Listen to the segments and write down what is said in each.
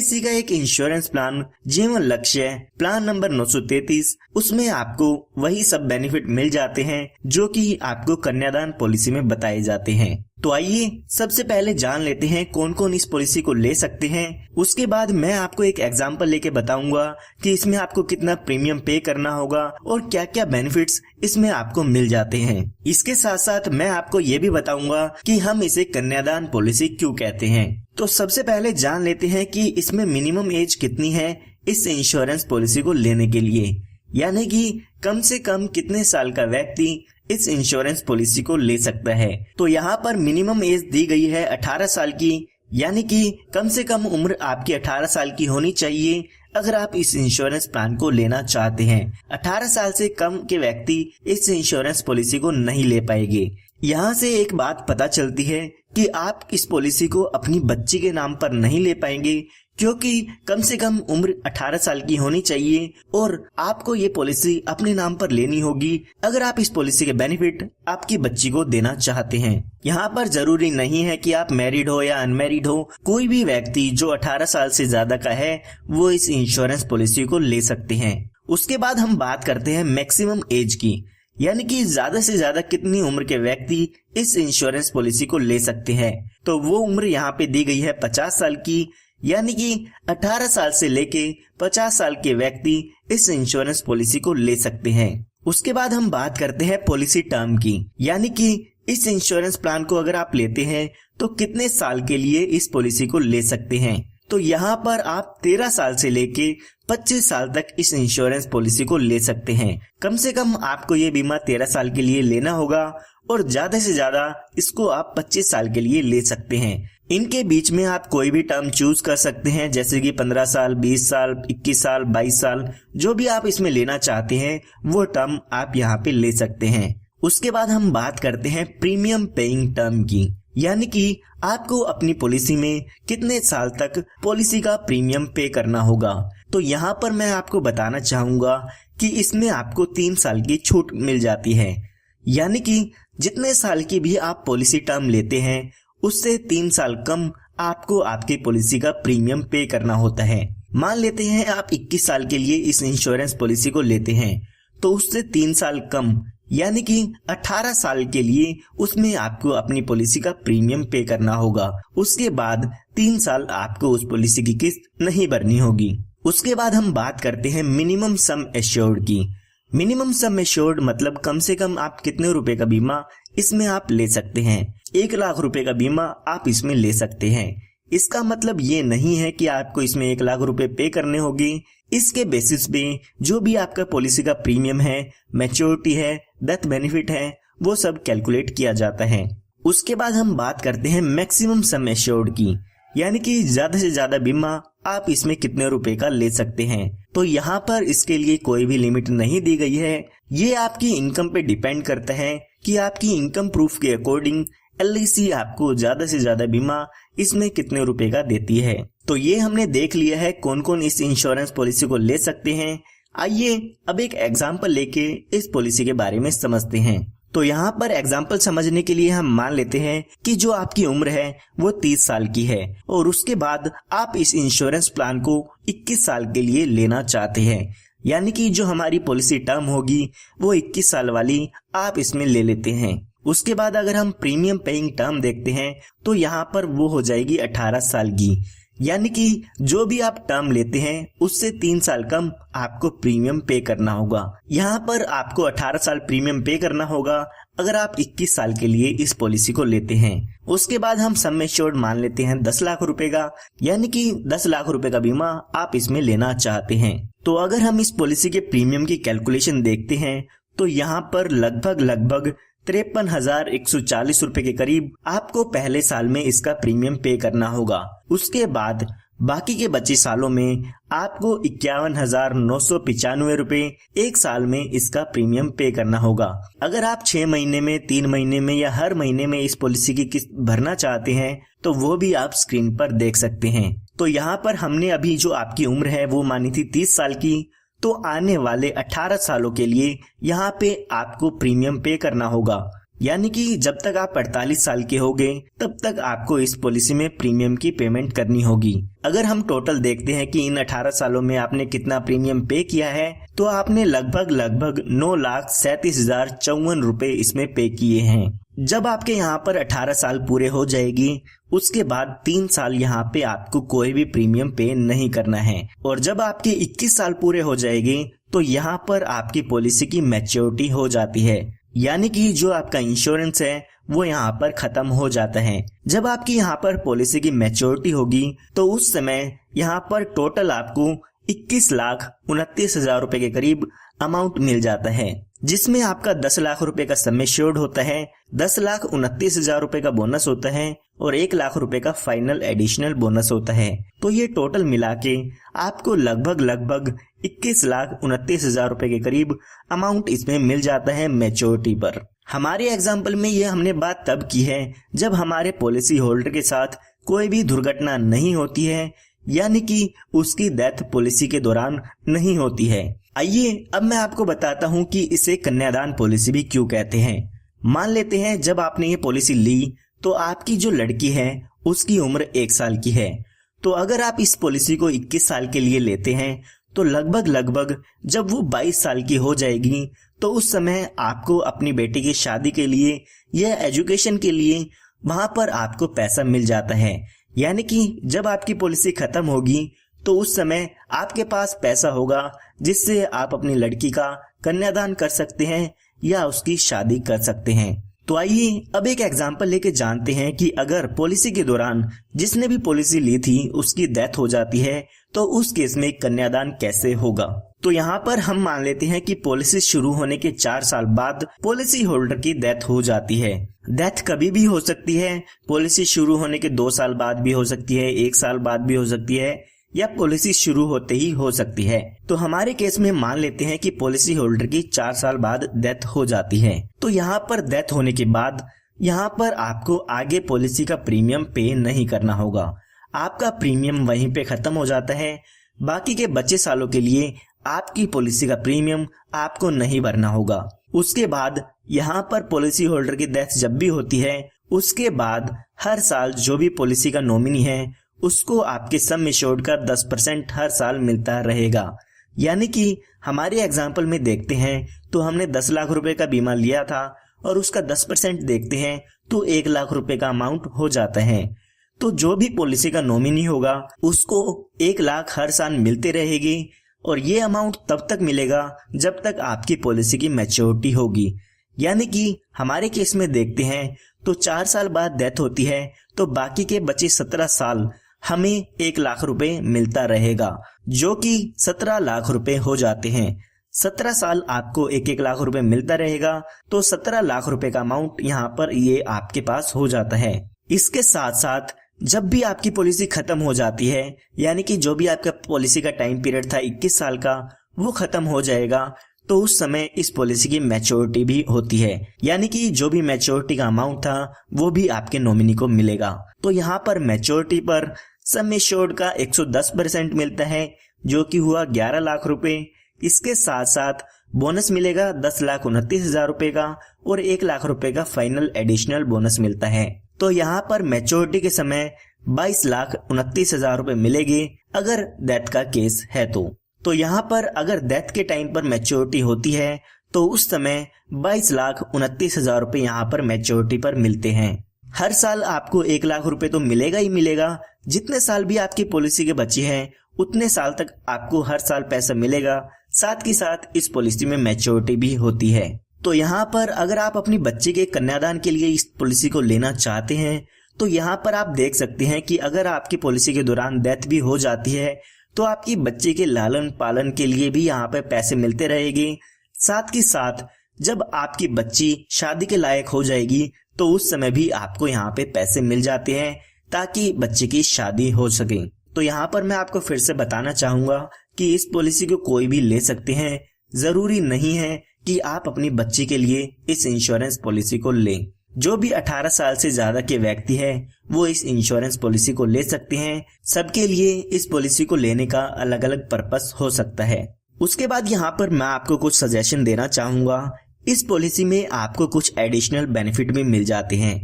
LIC का एक insurance plan जीवन लक्ष्य प्लान नंबर 933, उसमें आपको वही सब बेनिफिट मिल जाते हैं जो कि आपको कन्यादान पॉलिसी में बताए जाते हैं। तो आइए सबसे पहले जान लेते हैं कौन कौन इस पॉलिसी को ले सकते हैं। उसके बाद मैं आपको एक एग्जांपल लेके बताऊंगा कि इसमें आपको कितना प्रीमियम पे करना होगा और क्या क्या बेनिफिट्स इसमें आपको मिल जाते हैं। इसके साथ साथ मैं आपको ये भी बताऊंगा कि हम इसे कन्यादान पॉलिसी क्यों कहते हैं। तो सबसे पहले जान लेते हैं कि इसमें मिनिमम एज कितनी है इस इंश्योरेंस पॉलिसी को लेने के लिए, यानी कि कम से कम कितने साल का व्यक्ति इस इंश्योरेंस पॉलिसी को ले सकता है। तो यहाँ पर मिनिमम एज दी गई है 18 साल की, यानी कि कम से कम उम्र आपकी 18 साल की होनी चाहिए अगर आप इस इंश्योरेंस प्लान को लेना चाहते हैं। 18 साल से कम के व्यक्ति इस इंश्योरेंस पॉलिसी को नहीं ले पाएंगे। यहाँ से एक बात पता चलती है कि आप इस पॉलिसी को अपनी बच्ची के नाम पर नहीं ले पाएंगे, क्योंकि कम से कम उम्र 18 साल की होनी चाहिए और आपको ये पॉलिसी अपने नाम पर लेनी होगी अगर आप इस पॉलिसी के बेनिफिट आपकी बच्ची को देना चाहते हैं। यहाँ पर जरूरी नहीं है कि आप मैरिड हो या अनमैरिड हो, कोई भी व्यक्ति जो 18 साल से ज्यादा का है वो इस इंश्योरेंस पॉलिसी को ले सकते हैं। उसके बाद हम बात करते हैं मैक्सिमम एज की, यानी कि ज्यादा से ज्यादा कितनी उम्र के व्यक्ति इस इंश्योरेंस पॉलिसी को ले सकते हैं। तो वो उम्र यहाँ पे दी गई है 50 साल की, यानी कि 18 साल से लेके 50 साल के व्यक्ति इस इंश्योरेंस पॉलिसी को ले सकते हैं। उसके बाद हम बात करते हैं पॉलिसी टर्म की, यानी कि इस इंश्योरेंस प्लान को अगर आप लेते हैं तो कितने साल के लिए इस पॉलिसी को ले सकते हैं। तो यहाँ पर आप 13 साल से लेके 25 साल तक इस इंश्योरेंस पॉलिसी को ले सकते हैं। कम से कम आपको ये बीमा 13 साल के लिए लेना होगा और ज्यादा से ज्यादा इसको आप 25 साल के लिए ले सकते हैं। इनके बीच में आप कोई भी टर्म चूज कर सकते हैं, जैसे कि 15 साल, 20 साल, 21 साल, 22 साल, जो भी आप इसमें लेना चाहते हैं वो टर्म आप यहाँ पे ले सकते हैं। उसके बाद हम बात करते हैं प्रीमियम पेइंग टर्म की, यानी कि आपको अपनी पॉलिसी में कितने साल तक पॉलिसी का प्रीमियम पे करना होगा। तो यहाँ पर मैं आपको बताना चाहूंगा कि इसमें आपको 3 साल की छूट मिल जाती है, यानी कि जितने साल की भी आप पॉलिसी टर्म लेते हैं उससे 3 साल कम आपको आपकी पॉलिसी का प्रीमियम पे करना होता है। मान लेते हैं आप 21 साल के लिए इस इंश्योरेंस पॉलिसी को लेते हैं, तो उससे 3 साल कम यानी कि 18 साल के लिए उसमें आपको अपनी पॉलिसी का प्रीमियम पे करना होगा। उसके बाद 3 साल आपको उस पॉलिसी की किस्त नहीं भरनी होगी। उसके बाद हम बात करते हैं मिनिमम सम एश्योर्ड की। मिनिमम सम एश्योर्ड मतलब कम से कम आप कितने रुपए का बीमा इसमें आप ले सकते हैं। 1 लाख रुपए का बीमा आप इसमें ले सकते हैं। इसका मतलब ये नहीं है कि आपको इसमें 1 लाख रुपए पे करने होंगे। इसके बेसिस पे जो भी आपका पॉलिसी का प्रीमियम है, मैच्योरिटी है, डेथ बेनिफिट है, वो सब कैलकुलेट किया जाता है। उसके बाद हम बात करते हैं मैक्सिमम सम एश्योर्ड की, यानी कि ज्यादा से ज्यादा बीमा आप इसमें कितने रुपए का ले सकते हैं। तो यहाँ पर इसके लिए कोई भी लिमिट नहीं दी गई है। ये आपकी इनकम पे डिपेंड करता है कि आपकी इनकम प्रूफ के अकॉर्डिंग LIC आपको ज्यादा से ज्यादा बीमा इसमें कितने रुपए का देती है। तो ये हमने देख लिया है कौन कौन इस इंश्योरेंस पॉलिसी को ले सकते हैं। आइए अब एक एग्जांपल लेके इस पॉलिसी के बारे में समझते हैं। तो यहाँ पर एग्जांपल समझने के लिए हम मान लेते हैं कि जो आपकी उम्र है वो 30 साल की है और उसके बाद आप इस इंश्योरेंस प्लान को 21 साल के लिए लेना चाहते हैं, यानी कि जो हमारी पॉलिसी टर्म होगी वो 21 साल वाली आप इसमें ले लेते हैं। उसके बाद अगर हम प्रीमियम पेइंग टर्म देखते हैं तो यहाँ पर वो हो जाएगी 18 साल की, यानी कि जो भी आप टर्म लेते हैं उससे 3 साल कम आपको प्रीमियम पे करना होगा। यहाँ पर आपको 18 साल प्रीमियम पे करना होगा अगर आप 21 साल के लिए इस पॉलिसी को लेते हैं। उसके बाद हम सम एश्योर्ड मान लेते हैं 10 लाख रुपए का, यानी कि 10 लाख रुपए का बीमा आप इसमें लेना चाहते हैं। तो अगर हम इस पॉलिसी के प्रीमियम की कैलकुलेशन देखते हैं तो यहाँ पर लगभग 53,140 रुपए के करीब आपको पहले साल में इसका प्रीमियम पे करना होगा। उसके बाद बाकी के बचे सालों में आपको 51,995 रुपए एक साल में इसका प्रीमियम पे करना होगा। अगर आप 6 महीने में, 3 महीने में या हर महीने में इस पॉलिसी की किस्त भरना चाहते हैं तो वो भी आप स्क्रीन पर देख सकते हैं। तो यहाँ पर हमने अभी जो आपकी उम्र है वो मानी थी 30 साल की, तो आने वाले 18 सालों के लिए यहाँ पे आपको प्रीमियम पे करना होगा। यानी कि जब तक आप 48 साल के होगे तब तक आपको इस पॉलिसी में प्रीमियम की पेमेंट करनी होगी। अगर हम टोटल देखते हैं कि इन 18 सालों में आपने कितना प्रीमियम पे किया है, तो आपने लगभग 9,37,054 रुपए इसमें पे किए हैं। जब आपके यहाँ पर 18 साल पूरे हो जाएगी, उसके बाद 3 साल यहाँ पे आपको कोई भी प्रीमियम पे नहीं करना है, और जब आपके 21 साल पूरे हो जाएंगे तो यहाँ पर आपकी पॉलिसी की मैच्योरिटी हो जाती है, यानी कि जो आपका इंश्योरेंस है वो यहाँ पर खत्म हो जाता है। जब आपकी यहाँ पर पॉलिसी की मैच्योरिटी होगी तो उस समय यहाँ पर टोटल आपको 21,29,000 रुपए के करीब अमाउंट मिल जाता है, जिसमें आपका 10 लाख रुपए का सम एश्योर्ड होता है, 10,29,000 रुपए का बोनस होता है और 1 लाख रुपए का फाइनल एडिशनल बोनस होता है। तो ये टोटल मिला के आपको लगभग 21,29,000 रुपए के करीब अमाउंट इसमें मिल जाता है मैच्योरिटी पर। हमारे एग्जाम्पल में ये हमने बात तब की है जब हमारे पॉलिसी होल्डर के साथ कोई भी दुर्घटना नहीं होती है, यानी कि उसकी डेथ पॉलिसी के दौरान नहीं होती है। आइए अब मैं आपको बताता हूँ कि इसे कन्यादान पॉलिसी भी क्यों कहते हैं। मान लेते हैं जब आपने ये पॉलिसी ली तो आपकी जो लड़की है उसकी उम्र 1 साल की है, तो अगर आप इस पॉलिसी को 21 साल के लिए लेते हैं तो लगभग जब वो 22 साल की हो जाएगी तो उस समय आपको अपनी बेटी की शादी के लिए या एजुकेशन के लिए वहां पर आपको पैसा मिल जाता है। यानी कि जब आपकी पॉलिसी खत्म होगी तो उस समय आपके पास पैसा होगा जिससे आप अपनी लड़की का कन्यादान कर सकते हैं या उसकी शादी कर सकते हैं। तो आइए अब एक एग्जांपल लेके जानते हैं कि अगर पॉलिसी के दौरान जिसने भी पॉलिसी ली थी उसकी डेथ हो जाती है तो उस केस में कन्यादान कैसे होगा। तो यहाँ पर हम मान लेते हैं कि पॉलिसी शुरू होने के 4 साल बाद पॉलिसी होल्डर की डेथ हो जाती है। डेथ कभी भी हो सकती है, पॉलिसी शुरू होने के 2 साल बाद भी हो सकती है, 1 साल बाद भी हो सकती है, या पॉलिसी शुरू होते ही हो सकती है। तो हमारे केस में मान लेते हैं कि पॉलिसी होल्डर की 4 साल बाद डेथ हो जाती है। तो यहाँ पर डेथ होने के बाद यहाँ पर आपको आगे पॉलिसी का प्रीमियम पे नहीं करना होगा, आपका प्रीमियम वहीं पे खत्म हो जाता है। बाकी के बचे सालों के लिए आपकी पॉलिसी का प्रीमियम आपको नहीं भरना होगा। उसके बाद यहाँ पर पॉलिसी होल्डर की डेथ जब भी होती है उसके बाद हर साल जो भी पॉलिसी का नॉमिनी है उसको आपके सम एश्योर्ड का 10% हर साल मिलता रहेगा। यानी कि हमारे एग्जाम्पल में देखते हैं तो हमने 10 लाख रुपए का बीमा लिया था और उसका 10% देखते हैं तो 1 लाख रुपए का अमाउंट हो जाता है। तो जो भी पॉलिसी का नॉमिनी होगा उसको 1 लाख हर साल मिलते रहेगी और ये अमाउंट तब तक मिलेगा जब तक आपकी पॉलिसी की मैच्योरिटी होगी। यानी कि हमारे केस में देखते हैं तो 4 साल बाद डेथ होती है तो बाकी के बचे 17 साल हमें 1 लाख रुपए मिलता रहेगा, जो कि 17 लाख रुपए हो जाते हैं। 17 साल आपको 1 लाख रुपए मिलता रहेगा तो 17 लाख रुपए का अमाउंट यहाँ पर ये आपके पास हो जाता है। इसके साथ साथ जब भी आपकी पॉलिसी खत्म हो जाती है, यानी कि जो भी आपका पॉलिसी का टाइम पीरियड था 21 साल का वो खत्म हो जाएगा, तो उस समय इस पॉलिसी की मैच्योरिटी भी होती है। यानी कि जो भी मैच्योरिटी का अमाउंट था वो भी आपके नॉमिनी को मिलेगा। तो यहाँ पर मैच्योरिटी पर सम एश्योर्ड का 110% मिलता है, जो कि हुआ 11 लाख रुपए। इसके साथ साथ बोनस मिलेगा 10,29,000 रुपए का और 1 लाख रुपए का फाइनल एडिशनल बोनस मिलता है। तो यहाँ पर मैच्योरिटी के समय 22,29,000 रुपए मिलेंगे अगर डेथ का केस है। तो यहाँ पर अगर डेथ के टाइम पर मैच्योरिटी होती है तो उस समय 22,29,000 रुपए यहाँ पर मैच्योरिटी पर मिलते हैं। हर साल आपको 1 लाख रुपए तो मिलेगा ही मिलेगा। जितने साल भी आपकी पॉलिसी के बचे हैं उतने साल तक आपको हर साल पैसा मिलेगा। साथ ही साथ इस पॉलिसी में मैच्योरिटी भी होती है। तो यहाँ पर अगर आप अपनी बच्चे के कन्यादान के लिए इस पॉलिसी को लेना चाहते हैं तो यहाँ पर आप देख सकते हैं कि अगर आपकी पॉलिसी के दौरान डेथ भी हो जाती है तो आपकी बच्चे के लालन पालन के लिए भी यहाँ पे पैसे मिलते रहेंगे। साथ ही साथ जब आपकी बच्ची शादी के लायक हो जाएगी तो उस समय भी आपको यहाँ पे पैसे मिल जाते हैं ताकि बच्चे की शादी हो सके। तो यहाँ पर मैं आपको फिर से बताना चाहूंगा कि इस पॉलिसी को कोई भी ले सकते हैं, जरूरी नहीं है कि आप अपनी बच्ची के लिए इस इंश्योरेंस पॉलिसी को लें। जो भी 18 साल से ज्यादा के व्यक्ति है वो इस इंश्योरेंस पॉलिसी को ले सकते हैं। सबके लिए इस पॉलिसी को लेने का अलग अलग पर्पस हो सकता है। उसके बाद यहाँ पर मैं आपको कुछ सजेशन देना चाहूंगा। इस पॉलिसी में आपको कुछ एडिशनल बेनिफिट भी मिल जाते हैं,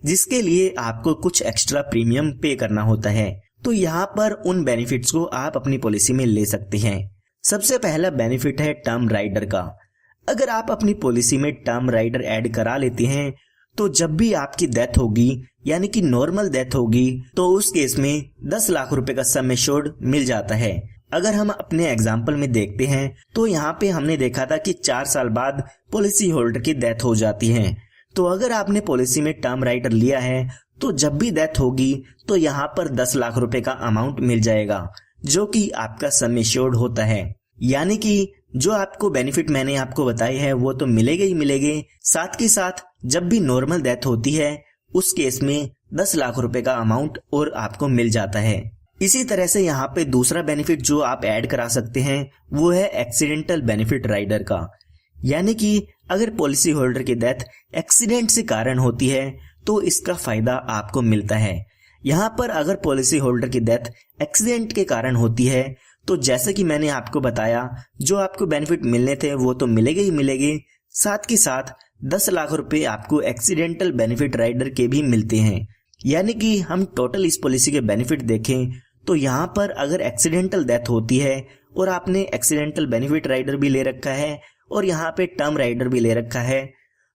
जिसके लिए आपको कुछ एक्स्ट्रा प्रीमियम पे करना होता है। तो यहाँ पर उन बेनिफिट्स को आप अपनी पॉलिसी में ले सकते हैं। सबसे पहला बेनिफिट है टर्म राइडर का। अगर आप अपनी पॉलिसी में टर्म राइडर ऐड करा लेते हैं तो जब भी आपकी डेथ होगी, यानी कि नॉर्मल डेथ होगी, तो उस केस में 10 लाख रुपए का सम एश्योर्ड मिल जाता है। अगर हम अपने एग्जाम्पल में देखते हैं तो यहाँ पे हमने देखा था कि 4 साल बाद पॉलिसी होल्डर की डेथ हो जाती है। तो अगर आपने पॉलिसी में टर्म राइडर लिया है तो जब भी डेथ होगी तो यहाँ पर 10 लाख रुपए का अमाउंट मिल जाएगा, जो कि आपका सम एश्योर्ड होता है। यानी कि जो आपको बेनिफिट मैंने आपको बताए हैं वो तो मिलेंगे ही मिलेंगे, साथ के साथ जब भी नॉर्मल डेथ होती है उस केस में 10 लाख रुपए का अमाउंट और आपको मिल जाता है। इसी तरह से यहाँ पे दूसरा बेनिफिट जो आप ऐड करा सकते हैं वो है एक्सीडेंटल बेनिफिट राइडर का। यानी कि अगर पॉलिसी होल्डर की डेथ एक्सीडेंट से कारण होती है तो इसका फायदा आपको मिलता है। यहाँ पर अगर पॉलिसी होल्डर की डेथ एक्सीडेंट के कारण होती है तो जैसे कि मैंने आपको बताया, जो आपको बेनिफिट मिलने थे वो तो मिलेंगे ही मिलेंगे, साथ के साथ 10 लाख रुपए आपको एक्सीडेंटल बेनिफिट राइडर के भी मिलते हैं। यानी कि हम टोटल इस पॉलिसी के बेनिफिट देखें तो यहाँ पर अगर एक्सीडेंटल डेथ होती है और आपने एक्सीडेंटल बेनिफिट राइडर भी ले रखा है और यहाँ पे टर्म राइडर भी ले रखा है,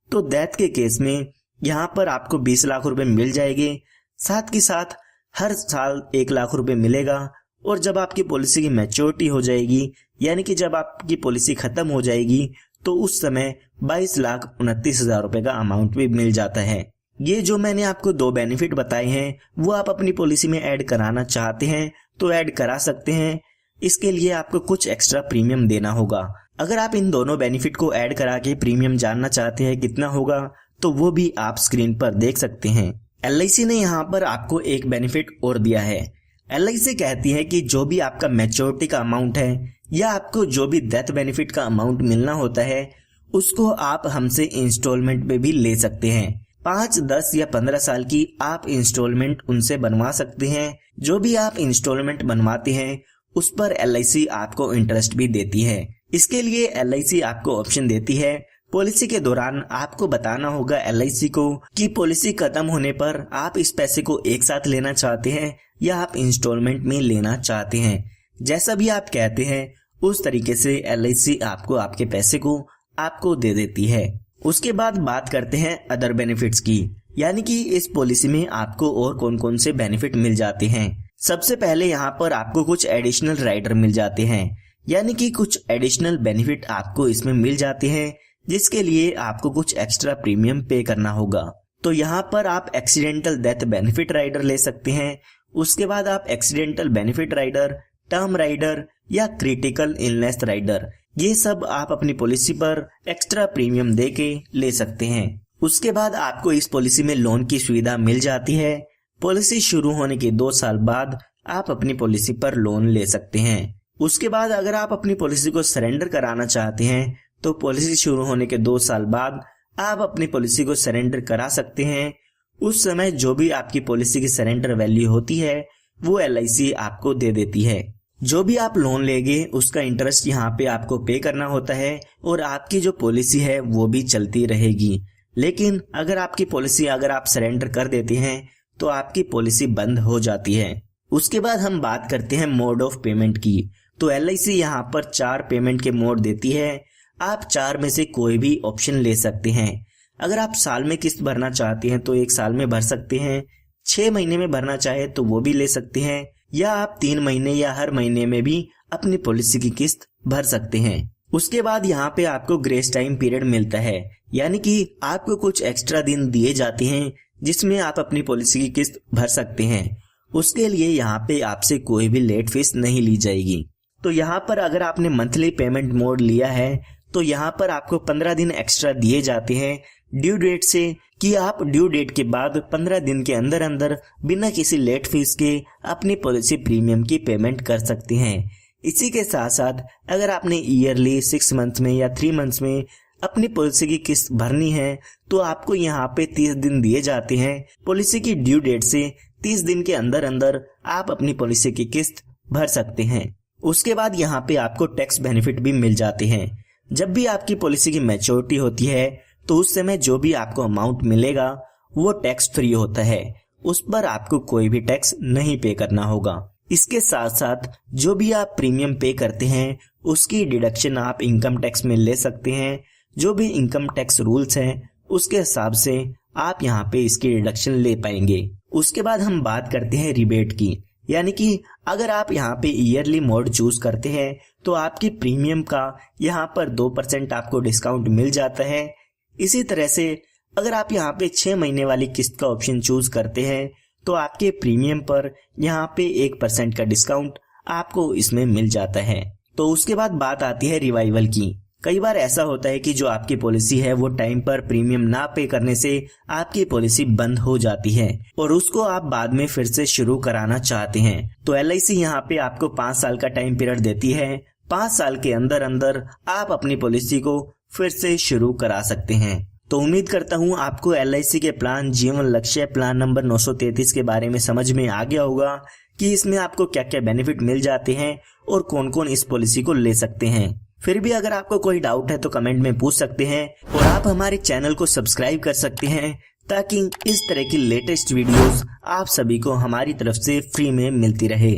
तो डेथ के केस में यहाँ पर आपको 20 लाख रुपए मिल जाएंगे। साथ के साथ हर साल 1 लाख रुपए मिलेगा और जब आपकी पॉलिसी की मैच्योरिटी हो जाएगी, यानी कि जब आपकी पॉलिसी खत्म हो जाएगी, तो उस समय 22,29,000 रुपए का अमाउंट भी मिल जाता है। ये जो मैंने आपको 2 बेनिफिट बताए हैं वो आप अपनी पॉलिसी में ऐड कराना चाहते हैं तो ऐड करा सकते हैं। इसके लिए आपको कुछ एक्स्ट्रा प्रीमियम देना होगा। अगर आप इन दोनों बेनिफिट को ऐड करा के प्रीमियम जानना चाहते हैं कितना होगा, तो वो भी आप स्क्रीन पर देख सकते हैं। LIC ने यहाँ पर आपको एक बेनिफिट और दिया है। LIC कहती है कि जो भी आपका मैच्योरिटी का अमाउंट है या आपको जो भी डेथ बेनिफिट का अमाउंट मिलना होता है उसको आप हमसे इंस्टॉलमेंट पे भी ले सकते हैं। 5, 10 या 15 साल की आप इंस्टॉलमेंट उनसे बनवा सकते हैं। जो भी आप इंस्टॉलमेंट बनवाते हैं उस पर LIC आपको इंटरेस्ट भी देती है। इसके लिए LIC आपको ऑप्शन देती है, पॉलिसी के दौरान आपको बताना होगा LIC को कि पॉलिसी खत्म होने पर आप इस पैसे को एक साथ लेना चाहते हैं या आप इंस्टॉलमेंट में लेना चाहते हैं। जैसा भी आप कहते हैं उस तरीके से LIC आपको आपके पैसे को आपको दे देती है। उसके बाद बात करते हैं अदर बेनिफिट्स की, यानी कि इस पॉलिसी में आपको और कौन कौन से बेनिफिट मिल जाते हैं। सबसे पहले यहाँ पर आपको कुछ एडिशनल राइडर मिल जाते हैं, यानी कि कुछ एडिशनल बेनिफिट आपको इसमें मिल जाते हैं, जिसके लिए आपको कुछ एक्स्ट्रा प्रीमियम पे करना होगा। तो यहाँ पर आप एक्सीडेंटल डेथ बेनिफिट राइडर ले सकते हैं। उसके बाद आप accidental benefit rider, term rider या क्रिटिकल इलनेस राइडर, ये सब आप अपनी पॉलिसी पर एक्स्ट्रा प्रीमियम दे के ले सकते हैं। उसके बाद आपको इस पॉलिसी में लोन की सुविधा मिल जाती है। पॉलिसी शुरू होने के 2 साल बाद आप अपनी पॉलिसी पर लोन ले सकते हैं। उसके बाद अगर आप अपनी पॉलिसी को सरेंडर कराना चाहते हैं तो पॉलिसी शुरू होने के 2 साल बाद आप अपनी पॉलिसी को सरेंडर करा सकते हैं। उस समय जो भी आपकी पॉलिसी की सरेंडर वैल्यू होती है वो LIC आपको दे देती है। जो भी आप लोन लेंगे उसका इंटरेस्ट यहाँ पे आपको पे करना होता है और आपकी जो पॉलिसी है वो भी चलती रहेगी। लेकिन अगर आपकी पॉलिसी अगर आप सरेंडर कर देते हैं तो आपकी पॉलिसी बंद हो जाती है। उसके बाद हम बात करते हैं मोड ऑफ पेमेंट की। तो LIC यहाँ पर 4 पेमेंट के मोड देती है। आप 4 में से कोई भी ऑप्शन ले सकते हैं। अगर आप साल में किस्त भरना चाहते हैं तो 1 साल में भर सकते हैं, 6 महीने में भरना चाहे तो वो भी ले सकते हैं, या आप 3 महीने या हर महीने में भी अपनी पॉलिसी की किस्त भर सकते हैं। उसके बाद यहाँ पे आपको ग्रेस टाइम पीरियड मिलता है, यानी कि आपको कुछ एक्स्ट्रा दिन दिए जाते हैं जिसमें आप अपनी पॉलिसी की किस्त भर सकते हैं। उसके लिए यहाँ पे आपसे कोई भी लेट फीस नहीं ली जाएगी। तो यहाँ पर अगर आपने मंथली पेमेंट मोड लिया है तो यहाँ पर आपको 15 दिन एक्स्ट्रा दिए जाते हैं ड्यू डेट से, कि आप ड्यू डेट के बाद 15 दिन के अंदर अंदर बिना किसी लेट फीस के अपनी पॉलिसी प्रीमियम की पेमेंट कर सकते हैं। इसी के साथ साथ अगर आपने ईयरली 6 मंथ में या 3 मंथ्स में अपनी पॉलिसी की किस्त भरनी है तो आपको यहाँ पे 30 दिन दिए जाते हैं। पॉलिसी की ड्यू डेट से 30 दिन के अंदर अंदर आप अपनी पॉलिसी की किस्त भर सकते हैं। उसके बाद यहाँ पे आपको टैक्स बेनिफिट भी मिल जाते हैं। जब भी आपकी पॉलिसी की मैच्योरिटी होती है तो उस समय जो भी आपको अमाउंट मिलेगा वो टैक्स फ्री होता है, उस पर आपको कोई भी टैक्स नहीं पे करना होगा। इसके साथ साथ जो भी आप प्रीमियम पे करते हैं उसकी डिडक्शन आप इनकम टैक्स में ले सकते हैं। जो भी इनकम टैक्स रूल्स हैं उसके हिसाब से आप यहाँ पे इसकी डिडक्शन ले पाएंगे। उसके बाद हम बात करते हैं रिबेट की, यानी कि अगर आप यहाँ पे ईयरली मोड चूज करते हैं तो आपकी प्रीमियम का यहाँ पर 2% आपको डिस्काउंट मिल जाता है। इसी तरह से अगर आप यहाँ पे 6 महीने वाली किस्त का ऑप्शन चूज करते हैं तो आपके प्रीमियम पर यहाँ पे 1% का डिस्काउंट आपको इसमें मिल जाता है। तो उसके बाद बात आती है रिवाइवल की। कई बार ऐसा होता है कि जो आपकी पॉलिसी है वो टाइम पर प्रीमियम ना पे करने से आपकी पॉलिसी बंद हो जाती है और उसको आप बाद में फिर से शुरू कराना चाहते हैं। तो LIC यहाँ पे आपको 5 साल का टाइम पीरियड देती है। 5 साल के अंदर अंदर आप अपनी पॉलिसी को फिर से शुरू करा सकते हैं। तो उम्मीद करता हूँ आपको LIC के प्लान जीवन लक्ष्य प्लान नंबर 933 के बारे में समझ में आ गया होगा कि इसमें आपको क्या क्या बेनिफिट मिल जाते हैं और कौन कौन इस पॉलिसी को ले सकते हैं। फिर भी अगर आपको कोई डाउट है तो कमेंट में पूछ सकते हैं और आप हमारे चैनल को सब्सक्राइब कर सकते हैं ताकि इस तरह की लेटेस्ट वीडियोस आप सभी को हमारी तरफ से फ्री में मिलती रहे।